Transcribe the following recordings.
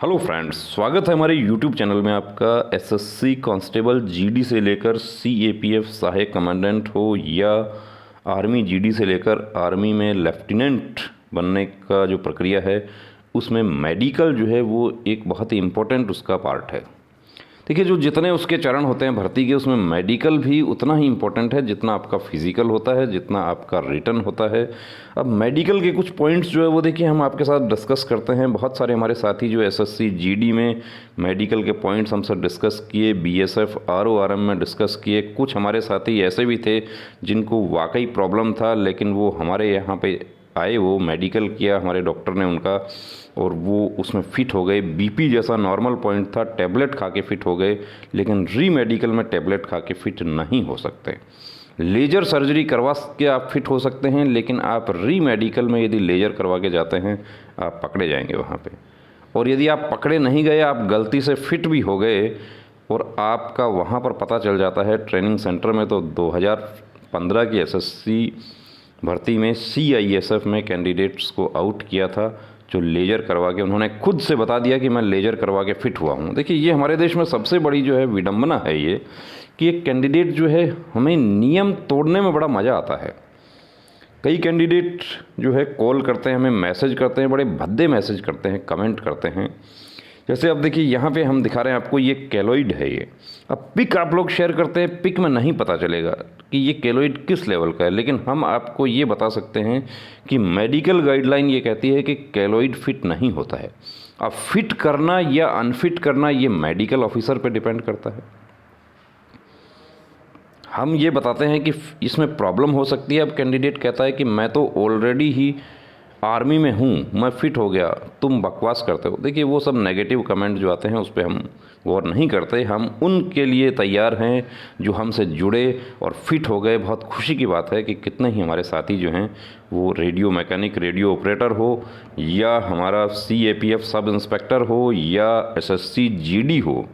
Hello friends, स्वागत है हमारे यूट्यूब चैनल में आपका। एसएससी कांस्टेबल जीडी से लेकर सीएपीएफ सहायक कमांडेंट हो या आर्मी जीडी से लेकर आर्मी में लेफ्टिनेंट बनने का जो प्रक्रिया है उसमें मेडिकल जो है वो एक बहुत ही इम्पोर्टेंट उसका पार्ट है। देखिए, जो जितने उसके चरण होते हैं भर्ती के, उसमें मेडिकल भी उतना ही इम्पोर्टेंट है जितना आपका फिजिकल होता है, जितना आपका रिटन होता है। अब मेडिकल के कुछ पॉइंट्स जो है वो देखिए हम आपके साथ डिस्कस करते हैं। बहुत सारे हमारे साथी जो एसएससी जीडी में मेडिकल के पॉइंट्स हमसे डिस्कस किए, बीएसएफ आरओआरएम में डिस्कस किए। कुछ हमारे साथी ऐसे भी थे जिनको वाकई प्रॉब्लम था, लेकिन वो हमारे यहाँ पे आए, वो मेडिकल किया हमारे डॉक्टर ने उनका, और वो उसमें फ़िट हो गए। बीपी जैसा नॉर्मल पॉइंट था, टैबलेट खा के फ़िट हो गए, लेकिन री मेडिकल में टैबलेट खा के फ़िट नहीं हो सकते। लेज़र सर्जरी करवा के आप फिट हो सकते हैं, लेकिन आप री मेडिकल में यदि लेज़र करवा के जाते हैं आप पकड़े जाएंगे वहाँ पे। और यदि आप पकड़े नहीं गए, आप गलती से फिट भी हो गए और आपका वहाँ पर पता चल जाता है ट्रेनिंग सेंटर में, तो 2015 की एसएससी भर्ती में सीआईएसएफ में कैंडिडेट्स को आउट किया था जो लेज़र करवा के, उन्होंने खुद से बता दिया कि मैं लेज़र करवा के फ़िट हुआ हूँ। देखिए, ये हमारे देश में सबसे बड़ी जो है विडंबना है ये कि एक कैंडिडेट जो है, हमें नियम तोड़ने में बड़ा मज़ा आता है। कई कैंडिडेट जो है कॉल करते हैं, हमें मैसेज करते हैं, बड़े भद्दे मैसेज करते हैं, कमेंट करते हैं। जैसे अब देखिए यहाँ पे हम दिखा रहे हैं आपको, ये केलॉइड है ये। अब पिक आप लोग शेयर करते हैं, पिक में नहीं पता चलेगा कि ये केलॉइड किस लेवल का है, लेकिन हम आपको ये बता सकते हैं कि मेडिकल गाइडलाइन ये कहती है कि केलॉइड फिट नहीं होता है। अब फिट करना या अनफिट करना ये मेडिकल ऑफिसर पे डिपेंड करता है। हम ये बताते हैं कि इसमें प्रॉब्लम हो सकती है। अब कैंडिडेट कहता है कि मैं तो ऑलरेडी ही आर्मी में हूँ, मैं फ़िट हो गया, तुम बकवास करते हो। देखिए, वो सब नेगेटिव कमेंट जो आते हैं उस पर हम गौर नहीं करते। हम उनके लिए तैयार हैं जो हमसे जुड़े और फिट हो गए। बहुत खुशी की बात है कि कितने ही हमारे साथी जो हैं वो रेडियो मैकेनिक, रेडियो ऑपरेटर हो, या हमारा सीएपीएफ सब इंस्पेक्टर हो, या एसएससी जीडी हो,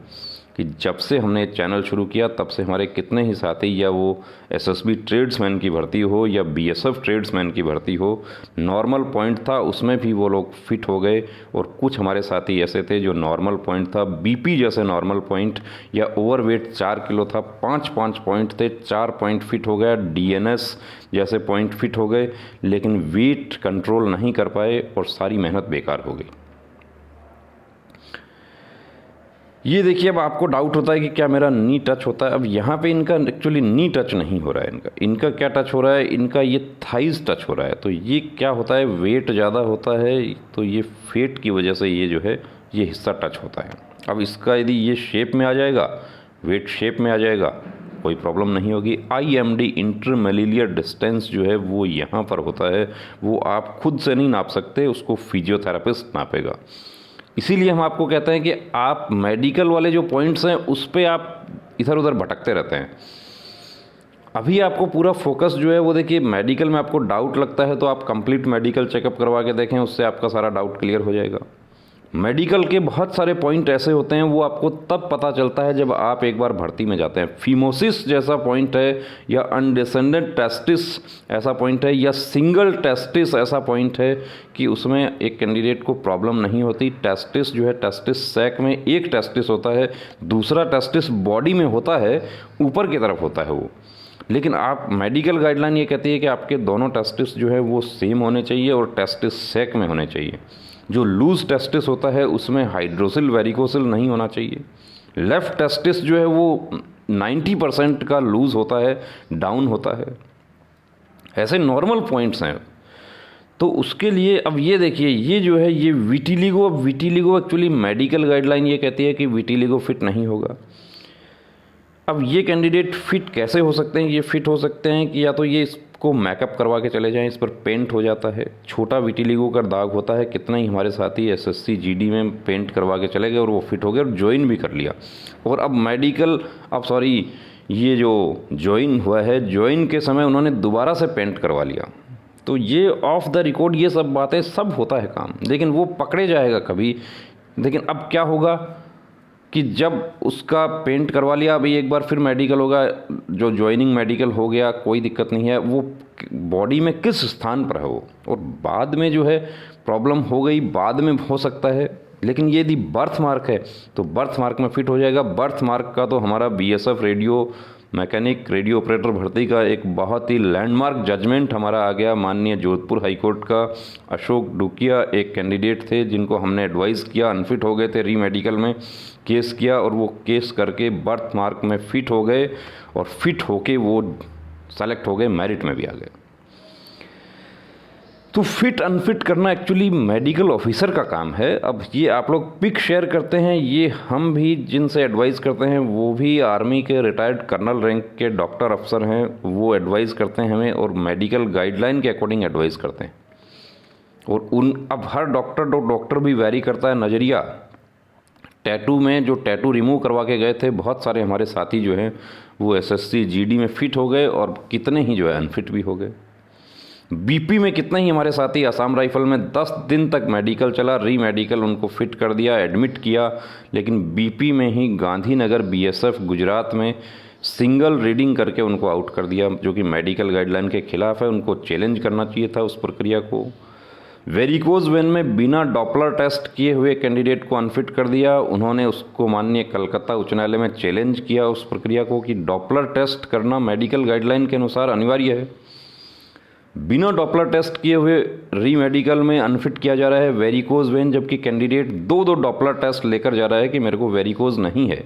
कि जब से हमने चैनल शुरू किया तब से हमारे कितने ही साथी, या वो एसएसबी ट्रेड्समैन की भर्ती हो या बीएसएफ ट्रेड्समैन की भर्ती हो, नॉर्मल पॉइंट था उसमें भी वो लोग फिट हो गए। और कुछ हमारे साथी ऐसे थे जो नॉर्मल पॉइंट था, बीपी जैसे नॉर्मल पॉइंट, या ओवरवेट 4 किलो था, 5 पॉइंट थे, 4 पॉइंट फिट हो गया, डीएनएस जैसे पॉइंट फिट हो गए, लेकिन वेट कंट्रोल नहीं कर पाए और सारी मेहनत बेकार हो गई। ये देखिए, अब आपको डाउट होता है कि क्या मेरा नी टच होता है। अब यहाँ पे इनका एक्चुअली नी टच नहीं हो रहा है, इनका क्या टच हो रहा है, इनका ये थाइज टच हो रहा है। तो ये क्या होता है, वेट ज़्यादा होता है तो ये फेट की वजह से ये जो है ये हिस्सा टच होता है। अब इसका यदि ये शेप में आ जाएगा, वेट शेप में आ जाएगा, कोई प्रॉब्लम नहीं होगी। IMD इंटरमेलियर डिस्टेंस जो है वो यहाँ पर होता है, वो आप खुद से नहीं नाप सकते, उसको फिजियोथेरापिस्ट नापेगा। इसीलिए हम आपको कहते हैं कि आप मेडिकल वाले जो पॉइंट्स हैं उस पर आप इधर उधर भटकते रहते हैं। अभी आपको पूरा फोकस जो है वो देखिए, मेडिकल में आपको डाउट लगता है तो आप कंप्लीट मेडिकल चेकअप करवा के देखें, उससे आपका सारा डाउट क्लियर हो जाएगा। मेडिकल के बहुत सारे पॉइंट ऐसे होते हैं, वो आपको तब पता चलता है जब आप एक बार भर्ती में जाते हैं। फीमोसिस जैसा पॉइंट है, या अनडिसेंडेड टेस्टिस ऐसा पॉइंट है, या सिंगल टेस्टिस ऐसा पॉइंट है कि उसमें एक कैंडिडेट को प्रॉब्लम नहीं होती। टेस्टिस जो है, टेस्टिस सैक में एक टेस्टिस होता है, दूसरा टेस्टिस बॉडी में होता है, ऊपर की तरफ होता है वो। लेकिन आप मेडिकल गाइडलाइन ये कहती है कि आपके दोनों टेस्टिस जो है वो सेम होने चाहिए और टेस्टिस सैक में होने चाहिए। जो लूज टेस्टिस होता है उसमें हाइड्रोसिल वेरिकोसिल नहीं होना चाहिए। लेफ़्ट टेस्टिस जो है वो 90% का लूज होता है, डाउन होता है। ऐसे नॉर्मल पॉइंट्स हैं। तो उसके लिए अब ये देखिए, ये जो है ये विटिलिगो। अब विटिलिगो एक्चुअली मेडिकल गाइडलाइन ये कहती है कि विटिलिगो फिट नहीं होगा। अब ये कैंडिडेट फिट कैसे हो सकते हैं? ये फिट हो सकते हैं कि या तो ये इसको मैकअप करवा के चले जाएं, इस पर पेंट हो जाता है, छोटा विटिलिगो का दाग होता है। कितना ही हमारे साथी एसएससी जीडी में पेंट करवा के चले गए और वो फिट हो गए और ज्वाइन भी कर लिया। और अब मेडिकल, अब सॉरी, ये जो ज्वाइन हुआ है, ज्वाइन के समय उन्होंने दोबारा से पेंट करवा लिया। तो ये ऑफ द रिकॉर्ड ये सब बातें सब होता है काम, लेकिन वो पकड़े जाएगा कभी। लेकिन अब क्या होगा कि जब उसका पेंट करवा लिया, अभी एक बार फिर मेडिकल होगा, जो ज्वाइनिंग मेडिकल हो गया, कोई दिक्कत नहीं है, वो बॉडी में किस स्थान पर है वो, और बाद में जो है प्रॉब्लम हो गई, बाद में हो सकता है लेकिन ये यदि बर्थ मार्क है तो बर्थ मार्क में फिट हो जाएगा। बर्थ मार्क का तो हमारा BSF radio mechanic radio operator भर्ती का एक बहुत ही लैंडमार्क जजमेंट हमारा आ गया। माननीय जोधपुर हाई कोर्ट का अशोक डुकिया एक कैंडिडेट थे जिनको हमने एडवाइस किया, अनफिट हो गए थे, री मेडिकल में केस किया और वो केस करके बर्थ मार्क में फिट हो गए और फिट होके वो सेलेक्ट हो गए, मेरिट में भी आ गए। तो फिट अनफिट करना एक्चुअली मेडिकल ऑफिसर का काम है। अब ये आप लोग पिक शेयर करते हैं, ये हम भी जिनसे एडवाइस करते हैं वो भी आर्मी के रिटायर्ड कर्नल रैंक के डॉक्टर अफसर हैं, वो एडवाइस करते हैं हमें और मेडिकल गाइडलाइन के अकॉर्डिंग एडवाइस करते हैं। और अब हर डॉक्टर भी वैरी करता है नज़रिया। टैटू में जो टैटू रिमूव करवा के गए थे बहुत सारे हमारे साथी जो हैं वो एसएससी जीडी में फिट हो गए और कितने ही जो है अनफिट भी हो गए। बीपी में कितने ही हमारे साथी असम राइफल में 10 दिन तक मेडिकल चला, री मेडिकल उनको फिट कर दिया, एडमिट किया, लेकिन बीपी में ही गांधीनगर बीएसएफ गुजरात में सिंगल रीडिंग करके उनको आउट कर दिया, जो कि मेडिकल गाइडलाइन के खिलाफ है। उनको चैलेंज करना चाहिए था उस प्रक्रिया को। वेरिकोज वेन में बिना डॉपलर टेस्ट किए हुए कैंडिडेट को अनफिट कर दिया। उन्होंने उसको माननीय कलकत्ता उच्च न्यायालय में चैलेंज किया उस प्रक्रिया को कि डॉपलर टेस्ट करना मेडिकल गाइडलाइन के अनुसार अनिवार्य है। बिना डॉपलर टेस्ट किए हुए री मेडिकल में अनफिट किया जा रहा है वेरिकोज वेन, जबकि कैंडिडेट दो डॉपलर टेस्ट लेकर जा रहा है कि मेरे को वेरिकोज नहीं है।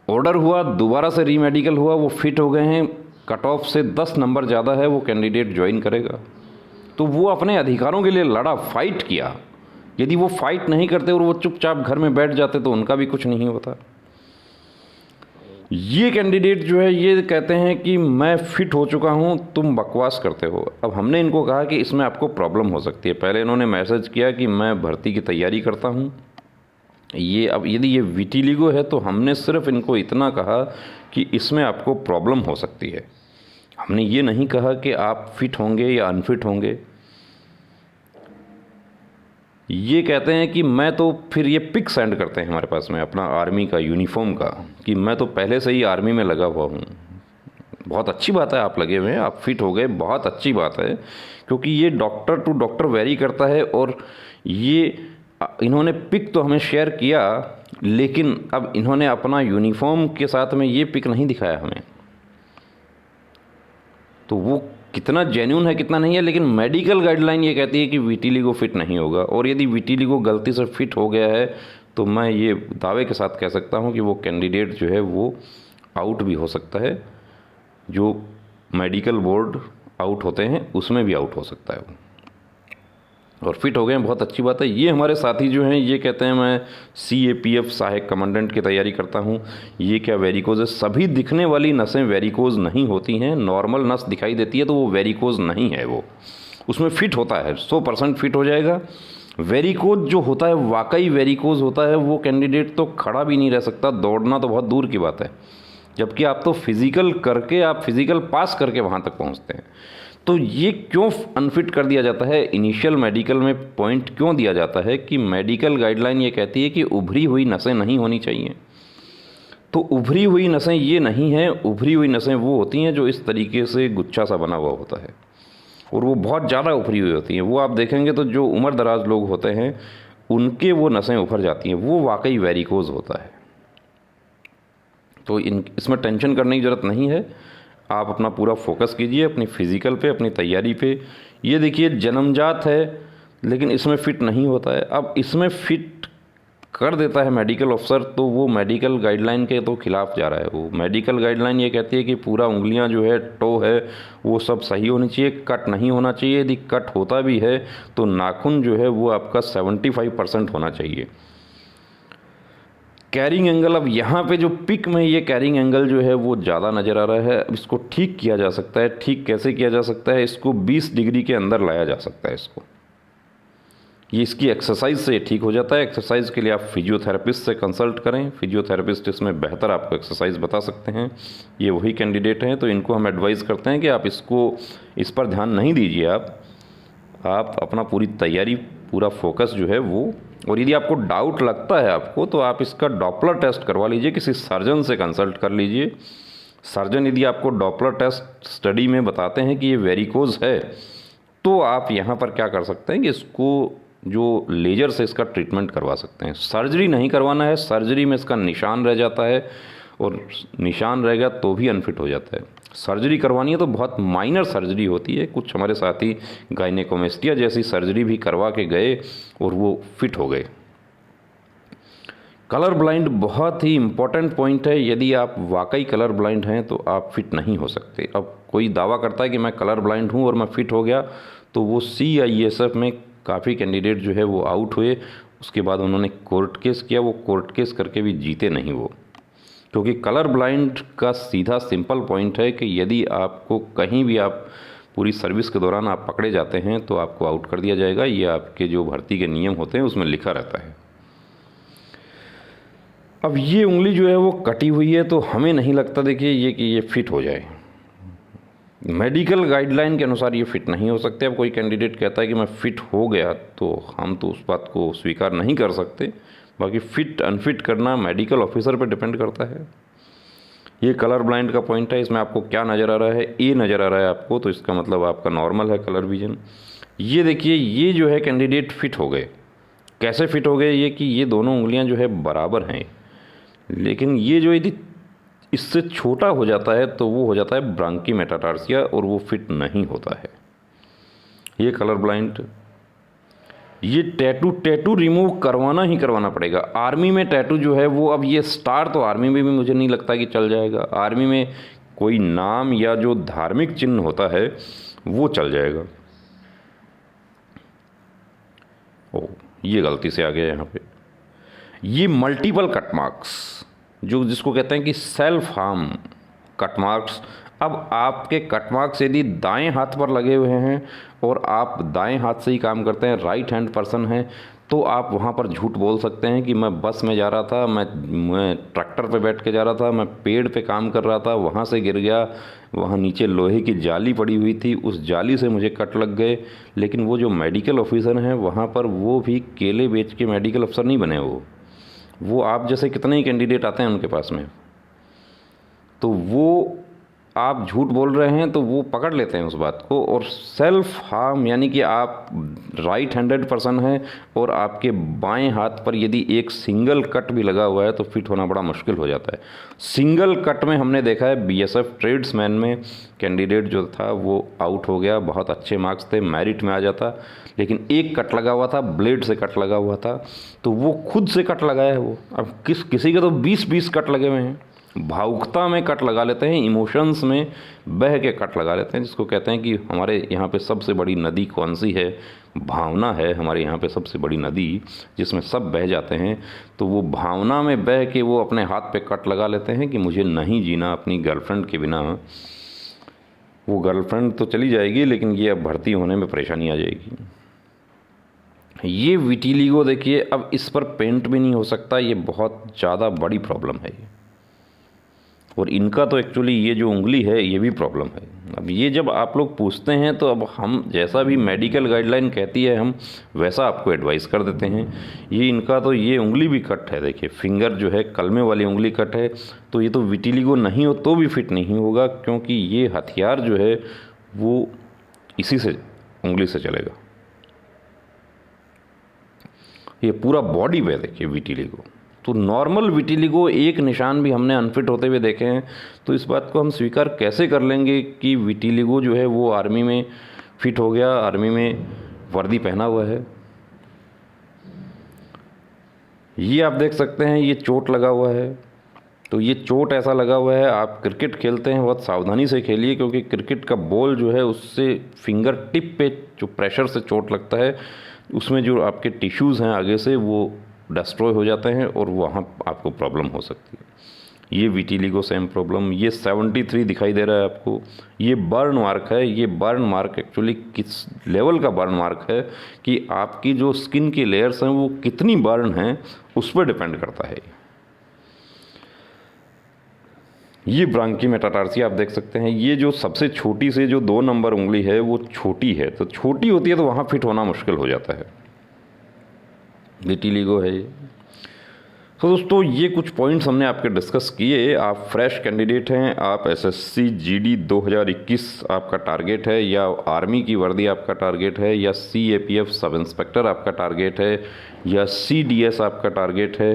ऑर्डर हुआ, दोबारा से री मेडिकल हुआ, वो फिट हो गए हैं, कट ऑफ से 10 नंबर ज़्यादा है, वो कैंडिडेट ज्वाइन करेगा। तो वो अपने अधिकारों के लिए लड़ा, फाइट किया। यदि वो फाइट नहीं करते और वो चुपचाप घर में बैठ जाते तो उनका भी कुछ नहीं होता। ये कैंडिडेट जो है ये कहते हैं कि मैं फिट हो चुका हूँ, तुम बकवास करते हो। अब हमने इनको कहा कि इसमें आपको प्रॉब्लम हो सकती है। पहले इन्होंने मैसेज किया कि मैं भर्ती की तैयारी करता हूँ। ये अब यदि ये विटिलिगो है तो हमने सिर्फ इनको इतना कहा कि इसमें आपको प्रॉब्लम हो सकती है। हमने ये नहीं कहा कि आप फिट होंगे या अनफिट होंगे। ये कहते हैं कि मैं तो फिर ये पिक सेंड करते हैं हमारे पास में अपना आर्मी का यूनिफॉर्म का कि मैं तो पहले से ही आर्मी में लगा हुआ हूँ। बहुत अच्छी बात है आप लगे हुए हैं, आप फिट हो गए, बहुत अच्छी बात है, क्योंकि ये डॉक्टर टू डॉक्टर वेरी करता है। और ये इन्होंने पिक तो हमें शेयर किया, लेकिन अब इन्होंने अपना यूनिफॉर्म के साथ में ये पिक नहीं दिखाया हमें, तो वो कितना जेन्युइन है कितना नहीं है। लेकिन मेडिकल गाइडलाइन ये कहती है कि विटिलिगो फिट नहीं होगा, और यदि विटिलिगो गलती से फिट हो गया है तो मैं ये दावे के साथ कह सकता हूँ कि वो कैंडिडेट जो है वो आउट भी हो सकता है। जो मेडिकल बोर्ड आउट होते हैं उसमें भी आउट हो सकता है वो, और फिट हो गए हैं, बहुत अच्छी बात है। ये हमारे साथी जो हैं ये कहते हैं मैं CAPF सहायक कमांडेंट की तैयारी करता हूँ। ये क्या वेरिकोज है? सभी दिखने वाली नसें वेरिकोज नहीं होती हैं। नॉर्मल नस दिखाई देती है तो वो वेरिकोज नहीं है, वो उसमें फिट होता है, 100% फिट हो जाएगा। वेरिकोज जो होता है वाकई वेरिकोज होता है, वो कैंडिडेट तो खड़ा भी नहीं रह सकता, दौड़ना तो बहुत दूर की बात है, जबकि आप तो फिजिकल करके, आप फिजिकल पास करके वहाँ तक पहुँचते हैं। तो ये क्यों अनफिट कर दिया जाता है? इनिशियल मेडिकल में पॉइंट क्यों दिया जाता है कि मेडिकल गाइडलाइन ये कहती है कि उभरी हुई नसें नहीं होनी चाहिए। तो उभरी हुई नसें ये नहीं हैं। उभरी हुई नसें वो होती हैं जो इस तरीके से गुच्छा सा बना हुआ होता है, और वो बहुत ज़्यादा उभरी हुई होती हैं। वो आप देखेंगे तो जो उम्र दराज लोग होते हैं उनके वो नसें उभर जाती हैं, वो वाकई वेरिकोज होता है। तो इसमें टेंशन करने की ज़रूरत नहीं है। आप अपना पूरा फोकस कीजिए अपनी फिज़िकल पे, अपनी तैयारी पे। ये देखिए जन्मजात है लेकिन इसमें फ़िट नहीं होता है। अब इसमें फ़िट कर देता है मेडिकल ऑफिसर तो वो मेडिकल गाइडलाइन के तो खिलाफ जा रहा है। वो मेडिकल गाइडलाइन ये कहती है कि पूरा उंगलियां जो है, टो है, वो सब सही होनी चाहिए, कट नहीं होना चाहिए। यदि कट होता भी है तो नाखून जो है वो आपका 75% होना चाहिए। कैरिंग एंगल, अब यहाँ पे जो पिक में ये कैरिंग एंगल जो है वो ज़्यादा नज़र आ रहा है। अब इसको ठीक किया जा सकता है। ठीक कैसे किया जा सकता है? इसको 20 डिग्री के अंदर लाया जा सकता है। इसको ये इसकी एक्सरसाइज से ठीक हो जाता है। एक्सरसाइज के लिए आप फिजियोथेरेपिस्ट से कंसल्ट करें। फिजियोथेरेपिस्ट इसमें बेहतर आपको एक्सरसाइज बता सकते हैं। ये वही कैंडिडेट हैं, तो इनको हम एडवाइस करते हैं कि आप इस पर ध्यान नहीं दीजिए। आप अपना पूरी तैयारी, पूरा फोकस जो है वो, और यदि आपको डाउट लगता है आपको तो आप इसका डॉपलर टेस्ट करवा लीजिए, किसी सर्जन से कंसल्ट कर लीजिए। सर्जन यदि आपको डॉपलर टेस्ट स्टडी में बताते हैं कि ये वेरिकोज है तो आप यहाँ पर क्या कर सकते हैं कि इसको जो लेज़र से इसका ट्रीटमेंट करवा सकते हैं। सर्जरी नहीं करवाना है, सर्जरी में इसका निशान रह जाता है और निशान रह गया तो भी अनफिट हो जाता है। सर्जरी करवानी है तो बहुत माइनर सर्जरी होती है। कुछ हमारे साथी गायनेकोमेस्टिया जैसी सर्जरी भी करवा के गए और वो फिट हो गए। कलर ब्लाइंड बहुत ही इम्पॉर्टेंट पॉइंट है। यदि आप वाकई कलर ब्लाइंड हैं तो आप फिट नहीं हो सकते। अब कोई दावा करता है कि मैं कलर ब्लाइंड हूँ और मैं फ़िट हो गया, तो वो CISF में काफ़ी कैंडिडेट जो है वो आउट हुए। उसके बाद उन्होंने कोर्ट केस किया, वो कोर्ट केस करके भी जीते नहीं वो, क्योंकि कलर ब्लाइंड का सीधा सिंपल पॉइंट है कि यदि आपको कहीं भी आप पूरी सर्विस के दौरान आप पकड़े जाते हैं तो आपको आउट कर दिया जाएगा। ये आपके जो भर्ती के नियम होते हैं उसमें लिखा रहता है। अब ये उंगली जो है वो कटी हुई है, तो हमें नहीं लगता देखिए ये कि ये फिट हो जाए। मेडिकल गाइडलाइन के अनुसार ये फिट नहीं हो सकते। अब कोई कैंडिडेट कहता है कि मैं फ़िट हो गया, तो हम तो उस बात को स्वीकार नहीं कर सकते। बाकी फ़िट अनफिट करना मेडिकल ऑफिसर पे डिपेंड करता है। ये कलर ब्लाइंड का पॉइंट है। इसमें आपको क्या नज़र आ रहा है? ए नज़र आ रहा है आपको, तो इसका मतलब आपका नॉर्मल है कलर विजन। ये देखिए, ये जो है कैंडिडेट फिट हो गए। कैसे फिट हो गए? ये कि ये दोनों उंगलियां जो है बराबर हैं, लेकिन ये जो यदि इससे छोटा हो जाता है तो वो हो जाता है ब्रांकी मेटाटार्सिया और वो फिट नहीं होता है। ये कलर ब्लाइंड। ये टैटू रिमूव करवाना ही करवाना पड़ेगा। आर्मी में टैटू जो है वो, अब ये स्टार तो आर्मी में भी मुझे नहीं लगता कि चल जाएगा। आर्मी में कोई नाम या जो धार्मिक चिन्ह होता है वो चल जाएगा। ओ, ये गलती से आ गया यहाँ पे। ये मल्टीपल कट मार्क्स, जो जिसको कहते हैं कि सेल्फ हार्म कट मार्क्स। अब आपके कट मार्क्स यदि दाएं हाथ पर लगे हुए हैं और आप दाएं हाथ से ही काम करते हैं, राइट हैंड पर्सन हैं, तो आप वहाँ पर झूठ बोल सकते हैं कि मैं बस में जा रहा था, मैं ट्रैक्टर पे बैठ के जा रहा था, मैं पेड़ पे काम कर रहा था, वहाँ से गिर गया, वहाँ नीचे लोहे की जाली पड़ी हुई थी, उस जाली से मुझे कट लग गए। लेकिन वो जो मेडिकल ऑफिसर हैं वहाँ पर, वो भी केले बेच के मेडिकल अफसर नहीं बने। वो आप जैसे कितने ही कैंडिडेट आते हैं उनके पास में, तो वो आप झूठ बोल रहे हैं तो वो पकड़ लेते हैं उस बात को। और सेल्फ हार्म यानी कि आप राइट हैंडेड पर्सन हैं और आपके बाएं हाथ पर यदि एक सिंगल कट भी लगा हुआ है तो फिट होना बड़ा मुश्किल हो जाता है। सिंगल कट में हमने देखा है BSF ट्रेड्समैन में कैंडिडेट जो था वो आउट हो गया। बहुत अच्छे मार्क्स थे, मेरिट में आ जाता, लेकिन एक कट लगा हुआ था, ब्लेड से कट लगा हुआ था, तो वो खुद से कट लगाया है वो। अब किसी के तो 20-20 कट लगे हुए हैं। भावुकता में कट लगा लेते हैं, इमोशंस में बह के कट लगा लेते हैं, जिसको कहते हैं कि हमारे यहाँ पे सबसे बड़ी नदी कौन सी है? भावना है हमारे यहाँ पे सबसे बड़ी नदी, जिसमें सब बह जाते हैं। तो वो भावना में बह के वो अपने हाथ पे कट लगा लेते हैं कि मुझे नहीं जीना अपनी गर्लफ्रेंड के बिना। वो गर्लफ्रेंड तो चली जाएगी, लेकिन ये अब भर्ती होने में परेशानी आ जाएगी। ये विटिलिगो देखिए, अब इस पर पेंट भी नहीं हो सकता। ये बहुत ज़्यादा बड़ी प्रॉब्लम है ये। और इनका तो एक्चुअली ये जो उंगली है ये भी प्रॉब्लम है। अब ये जब आप लोग पूछते हैं तो अब हम जैसा भी मेडिकल गाइडलाइन कहती है हम वैसा आपको एडवाइस कर देते हैं। ये इनका तो ये उंगली भी कट है, देखिए फिंगर जो है कलमे वाली उंगली कट है, तो ये तो विटिलिगो नहीं हो तो भी फिट नहीं होगा, क्योंकि ये हथियार जो है वो इसी से उंगली से चलेगा। ये पूरा बॉडी पे देखिए विटिलिगो। तो नॉर्मल विटिलिगो एक निशान भी हमने अनफिट होते हुए देखे हैं, तो इस बात को हम स्वीकार कैसे कर लेंगे कि विटिलिगो जो है वो आर्मी में फिट हो गया, आर्मी में वर्दी पहना हुआ है। ये आप देख सकते हैं, ये चोट लगा हुआ है। तो ये चोट ऐसा लगा हुआ है, आप क्रिकेट खेलते हैं बहुत सावधानी से खेलिए, क्योंकि क्रिकेट का बॉल जो है उससे फिंगर टिप पे जो प्रेशर से चोट लगता है, उसमें जो आपके टिश्यूज़ हैं आगे से वो डिस्ट्रॉय हो जाते हैं और वहाँ आपको प्रॉब्लम हो सकती है। ये विटिलिगो सेम प्रॉब्लम। ये 73 दिखाई दे रहा है आपको। ये बर्न मार्क है। ये बर्न मार्क एक्चुअली किस लेवल का बर्न मार्क है कि आपकी जो स्किन की लेयर्स हैं वो कितनी बर्न हैं उस पर डिपेंड करता है। ये ब्रांकी मेटाटार्सिया आप देख सकते हैं। ये जो सबसे छोटी से जो 2 नंबर उंगली है वो छोटी है, तो छोटी होती है तो वहाँ फिट होना मुश्किल हो जाता है। विटिलिगो है ये। तो दोस्तों ये कुछ पॉइंट्स हमने आपके डिस्कस किए। आप फ्रेश कैंडिडेट हैं, आप एसएससी जीडी 2021 आपका टारगेट है, या आर्मी की वर्दी आपका टारगेट है, या सीएपीएफ सब इंस्पेक्टर आपका टारगेट है, या सीडीएस आपका टारगेट है,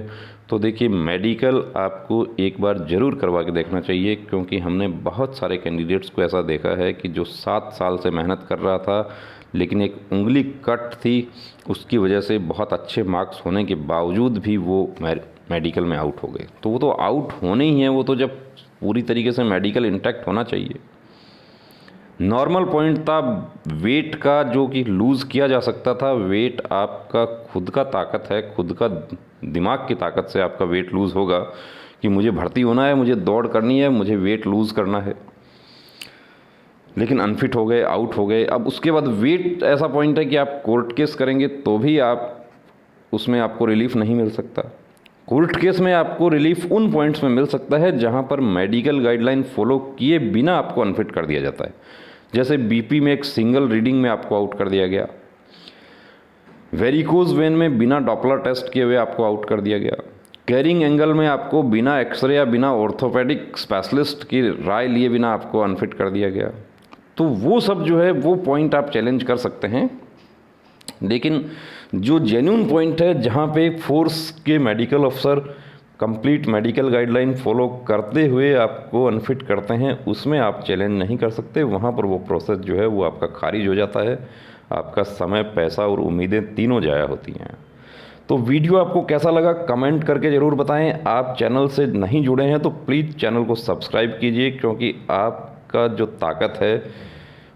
तो देखिए मेडिकल आपको एक बार ज़रूर करवा के देखना चाहिए, क्योंकि हमने बहुत सारे कैंडिडेट्स को ऐसा देखा है कि जो 7 साल से मेहनत कर रहा था लेकिन एक उंगली कट थी, उसकी वजह से बहुत अच्छे मार्क्स होने के बावजूद भी वो मेडिकल में आउट हो गए। तो वो तो आउट होने ही हैं, वो तो जब पूरी तरीके से मेडिकल इंटैक्ट होना चाहिए। नॉर्मल पॉइंट था वेट का जो कि लूज़ किया जा सकता था। वेट आपका खुद का ताकत है, खुद का दिमाग की ताकत से आपका वेट लूज़ होगा कि मुझे भर्ती होना है, मुझे दौड़ करनी है, मुझे वेट लूज़ करना है। लेकिन अनफिट हो गए, आउट हो गए। अब उसके बाद वेट ऐसा पॉइंट है कि आप कोर्ट केस करेंगे तो भी आप उसमें आपको रिलीफ नहीं मिल सकता। कोर्ट केस में आपको रिलीफ उन पॉइंट्स में मिल सकता है जहां पर मेडिकल गाइडलाइन फॉलो किए बिना आपको अनफिट कर दिया जाता है। जैसे बीपी में एक सिंगल रीडिंग में आपको आउट कर दिया गया, वेरिकोज वेन में बिना डॉपलर टेस्ट किए हुए आपको आउट कर दिया गया, कैरिंग एंगल में आपको बिना एक्सरे या बिना ऑर्थोपेडिक स्पेशलिस्ट की राय लिए बिना आपको अनफिट कर दिया गया। तो वो सब जो है वो पॉइंट आप चैलेंज कर सकते हैं। लेकिन जो जेन्युइन पॉइंट है जहाँ पे फोर्स के मेडिकल अफसर कंप्लीट मेडिकल गाइडलाइन फॉलो करते हुए आपको अनफिट करते हैं, उसमें आप चैलेंज नहीं कर सकते। वहाँ पर वो प्रोसेस जो है वो आपका खारिज हो जाता है, आपका समय, पैसा और उम्मीदें तीनों ज़ाया होती हैं। तो वीडियो आपको कैसा लगा कमेंट करके ज़रूर बताएं। आप चैनल से नहीं जुड़े हैं तो प्लीज़ चैनल को सब्सक्राइब कीजिए, क्योंकि आपका जो ताकत है,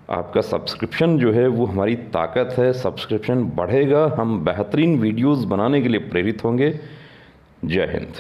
आपका सब्सक्रिप्शन जो है वो हमारी ताकत है। सब्सक्रिप्शन बढ़ेगा, हम बेहतरीन वीडियोस बनाने के लिए प्रेरित होंगे। जय हिंद।